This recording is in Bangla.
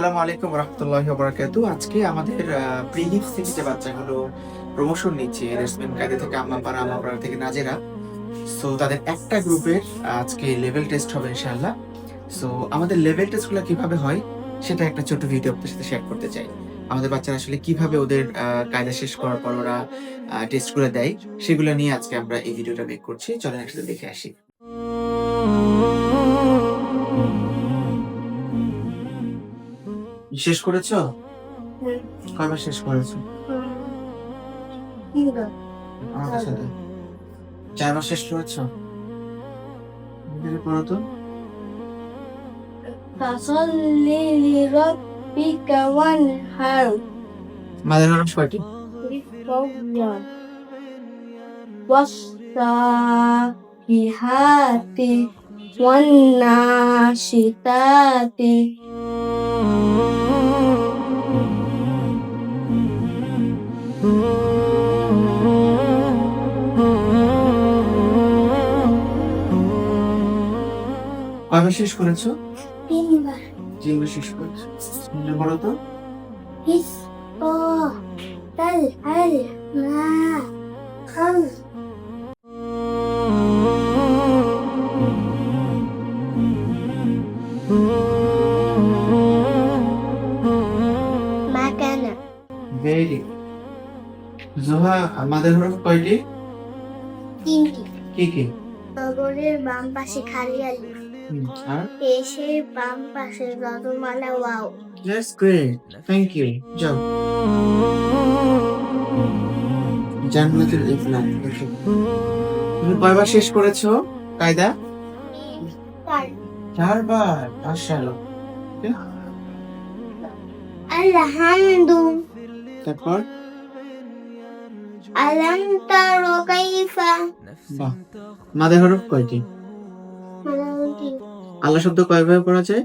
আসসালামু আলাইকুম রহমতুল্লাহি ওয়া বারাকাতুহু। আজকে আমাদের প্রিলিমস থেকে যে বাচ্চাগুলো প্রমোশন নিচ্ছে রেসমেন্ট কায়দা থেকে আম্মাপাড়া, আম্মাপাড়া থেকে নাজেরা, সো তাদের একটা গ্রুপের আজকে লেভেল টেস্ট হবে ইনশাআল্লাহ। সো আমাদের লেভেল টেস্টগুলো কিভাবে হয় সেটা একটা ছোট ভিডিও আপনাদের সাথে শেয়ার করতে চাই। আমাদের বাচ্চারা আসলে কিভাবে ওদের কায়দা শেষ করার পর ওরা টেস্টগুলো দেয় সেগুলো নিয়ে আজকে আমরা এই ভিডিওটা মেক করছি। চলেন একসাথে দেখে আসি। শেষ করেছো? কয়বার শেষ করেছো? আমাদের সাথে 4বার শেষ করেছো? ধীরে পড়ো তো। فصلي لربك وانحر মাদের হরফ কয়টি? بالصبر والصافحات والناشطات কয়বার শেষ করেছো? 3বার 3বার শেষ করেছো। ধীরে পড়ো তো। মাকানা ভেরি জোহা, মাদের হরফ কয়টি? 3টি কি কি? কবরের বাম পাশে খালি আলিফ, আর পেশের বাম পাশে রদমালা wow. That's great, thank you. যাও জান্নাতুল ইসলাম। তুমি কয়বার শেষ করেছো কায়দা? 4বার। মাশাআল্লাহ। আলহামদু তারপর আলাম তারা কাইফা বাহ। মাদের হরফ কয়টি? আল্লাহ শব্দ কয়ভাবে পড়া যায়?